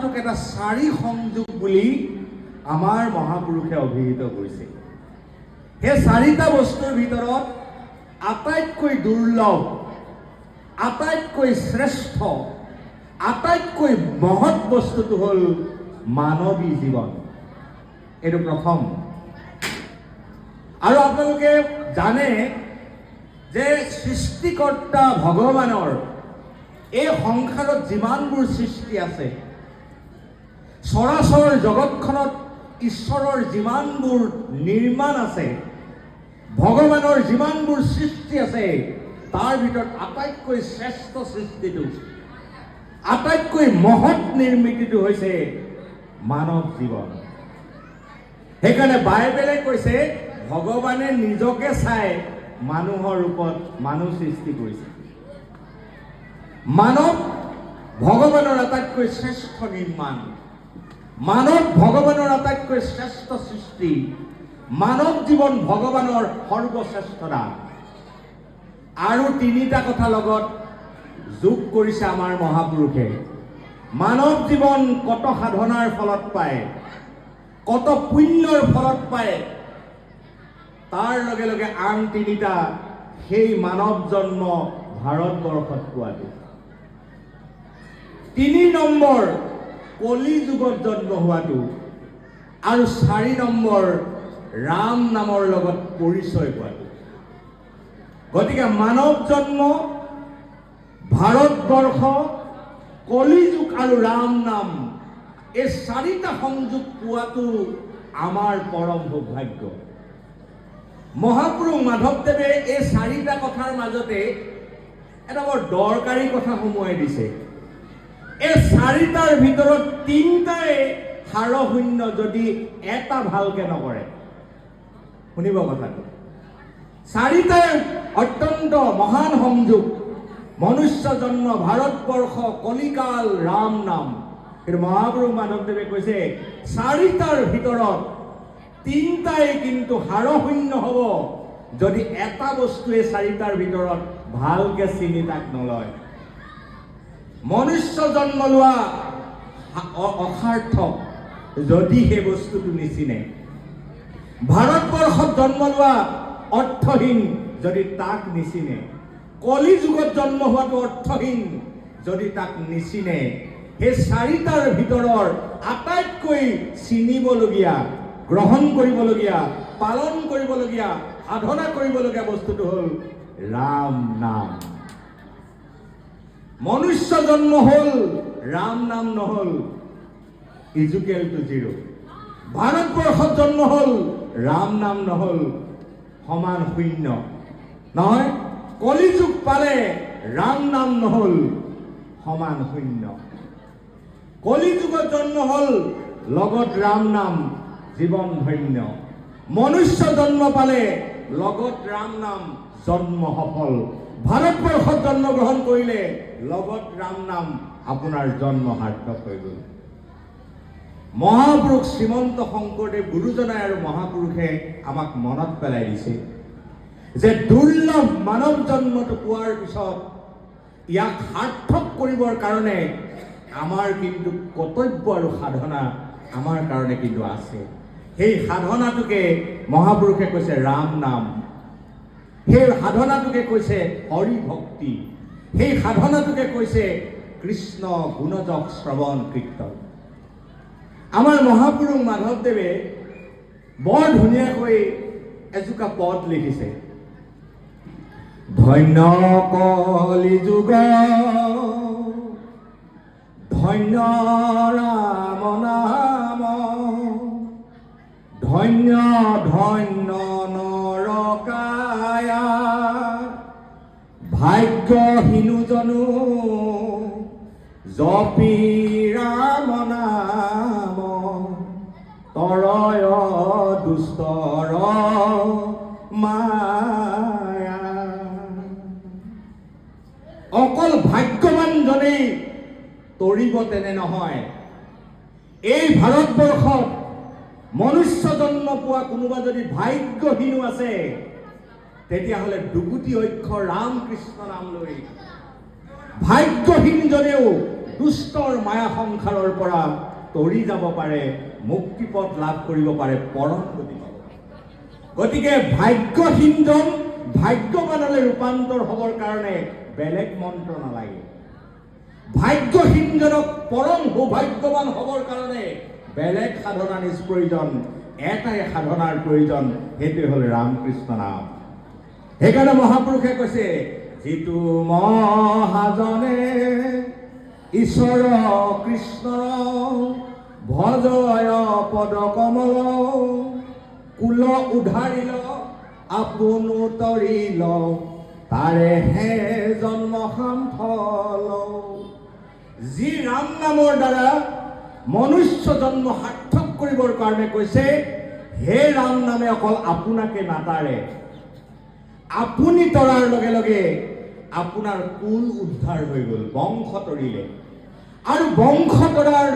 সাধনাটোক এটা চাৰি সংযোগ বুলি আমাৰ মহাপুৰুষে অভিহিত কৰিছে। সেই চাৰিটা বস্তুৰ ভিতৰত আটাইতকৈ দুৰ্লভ, আটাইতকৈ শ্ৰেষ্ঠ, আটাইতকৈ মহৎ বস্তুটো হ'ল মানৱী জীৱন। এইটো প্ৰথম। আৰু আপোনালোকে জানে যে সৃষ্টিকৰ্তা ভগৱানৰ এই সংসাৰত যিমানবোৰ সৃষ্টি আছে, চৰাচৰ জগতখনত ঈশ্বৰৰ যিমানবোৰ নিৰ্মাণ আছে, ভগৱানৰ যিমানবোৰ সৃষ্টি আছে, তাৰ ভিতৰত আটাইতকৈ শ্ৰেষ্ঠ সৃষ্টিটো, আটাইতকৈ মহৎ নিৰ্মিতিটো হৈছে মানৱ জীৱন। সেইকাৰণে বাইবেলে কৈছে ভগৱানে নিজকে চাই মানুহৰ ৰূপত মানুহ সৃষ্টি কৰিছে। মানৱ ভগৱানৰ আটাইতকৈ শ্ৰেষ্ঠ নিৰ্মাণ, মানৱ ভগৱানৰ আটাইতকৈ শ্ৰেষ্ঠ সৃষ্টি, মানৱ জীৱন ভগৱানৰ সৰ্বশ্ৰেষ্ঠ দান। আৰু তিনিটা কথা লগত যোগ কৰিছে আমাৰ মহাপুৰুষে। মানৱ জীৱন কত সাধনাৰ ফলত পায়, কত পুণ্যৰ ফলত পায়, তাৰ লগে লগে আন তিনিটা সেই মানৱ জন্ম ভাৰতবৰ্ষত পোৱাটো। ৩ নম্বৰ কলি যুগত জন্ম হোৱাটো, আৰু ৪ নম্বৰ ৰাম নামৰ লগত পৰিচয় পোৱাটো। গতিকে মানৱ জন্ম, ভাৰতবৰ্ষ, কলিযুগ আৰু ৰাম নাম, এই ৪টা সংযোগ পোৱাটো আমাৰ পৰম সৌভাগ্য। মহাপুৰুষ মাধৱদেৱে এই ৪টা কথাৰ মাজতে এটা বৰ দৰকাৰী কথা সোমোৱাই দিছে। এই ৪টাৰ ভিতৰত ৩টাই সাৰশূন্য যদি এটা ভালকে নকৰে। শুনিব কথাটো, ৪টাই অত্যন্ত মহান সংযোগ। মনুষ্য জন্ম, ভাৰতবৰ্ষ, কলিকাল, ৰাম নাম। কিন্তু মহাপুৰুষ মাধৱদেৱে কৈছে ৪টাৰ ভিতৰত ৩টাই কিন্তু সাৰশূন্য হ'ব যদি এটা বস্তুৱে ৪টাৰ ভিতৰত ভালকে চিনি তাক নলয়। মনুষ্য জন্ম লোৱা অসাৰ্থক যদি সেই বস্তুটো নিচিনে। ভাৰতবৰ্ষত জন্ম লোৱা অৰ্থহীন যদি তাক নিচিনে। কলি যুগত জন্ম হোৱাটো অৰ্থহীন যদি তাক নিচিনে। সেই ৪টাৰ ভিতৰৰ আটাইতকৈ চিনিবলগীয়া, গ্ৰহণ কৰিবলগীয়া, পালন কৰিবলগীয়া, সাধনা কৰিবলগীয়া বস্তুটো হ'ল ৰাম নাম। মনুষ্য জন্ম হ'ল, ৰাম নাম নহ'ল, ইজুকেল টু জিৰ'। ভাৰতবৰ্ষত জন্ম হ'ল, ৰাম নাম নহ'ল, সমান শূন্য। নহয়, কলিযুগ পালে ৰাম নাম নহ'ল, সমান শূন্য। কলিযুগত জন্ম হ'ল, লগত ৰাম নাম, জীৱন ধন্য। মনুষ্য জন্ম পালে লগত ৰাম নাম, জন্ম সফল। ভাৰতবৰ্ষত জন্মগ্ৰহণ কৰিলে লগত ৰাম নাম, আপোনাৰ জন্ম সাৰ্থক হৈ গ'ল। মহাপুৰুষ শ্ৰীমন্ত শংকৰদেৱ গুৰুজনাই আৰু মহাপুৰুষে আমাক মনত পেলাই দিছে যে দুৰ্লভ মানৱ জন্মটো পোৱাৰ পিছত ইয়াক সাৰ্থক কৰিবৰ কাৰণে আমাৰ কিন্তু কৰ্তব্য আৰু সাধনা আমাৰ কাৰণে কিন্তু আছে। সেই সাধনাটোকে মহাপুৰুষে কৈছে ৰাম নাম, সেই সাধনাটোকে কৈছে হৰি ভক্তি, সেই সাধনাটোকে কৈছে কৃষ্ণ গুণযক শ্ৰৱণ কীৰ্তন। আমাৰ মহাপুৰুষ মাধৱদেৱে বৰ ধুনীয়াকৈ এজোকা পদ লিখিছে। ধন্য কলি যুগ, ধন্য ৰাম নাম, ধন্য ধন্য নৰকায়া, ভাগ্যহীনো জনো জপি ৰাম নাম, তৰয় দুষ্টৰ মায়া। অকল ভাগ্যৱান জনেই তৰিব তেনে নহয়। এই ভাৰতবৰ্ষত মনুষ্য জন্ম পোৱা কোনোবা যদি ভাগ্যহীনো আছে, তেতিয়াহ'লে দুগুটি অক্ষৰ ৰাম কৃষ্ণ নাম লৈ ভাগ্যহীন জনেও দুষ্টৰ মায়া সংসাৰৰ পৰা তৰি যাব পাৰে, মুক্তিপথ লাভ কৰিব পাৰে, পৰম গতি পাব। গতিকে ভাগ্যহীনজন ভাগ্যৱানলৈ ৰূপান্তৰ হ'বৰ কাৰণে বেলেগ মন্ত্ৰ নালাগে। ভাগ্যহীনজনক পৰম সৌভাগ্যৱান হ'বৰ কাৰণে বেলেগ সাধনা নিষ্প্ৰয়োজন, এটাই সাধনাৰ প্ৰয়োজন, সেইটোৱে হ'ল ৰামকৃষ্ণ নাম। সেইকাৰণে মহাপুৰুষে কৈছে, যিটো মহাজনে ঈশ্বৰ কৃষ্ণ ভজয় পদ কমল, কুল উধাৰিল আপোনো তৰিল, তাৰে হে জন্ম সামফল। যি ৰাম নামৰ দ্বাৰা মনুষ্য জন্ম সাৰ্থক কৰিবৰ কাৰণে কৈছে, সেই ৰাম নামে অকল আপোনাকে নাতাৰে, আপুনি তৰাৰ লগে লগে আপোনাৰ কুল উদ্ধাৰ হৈ গ'ল, বংশ তৰিলে। আৰু বংশ তৰাৰ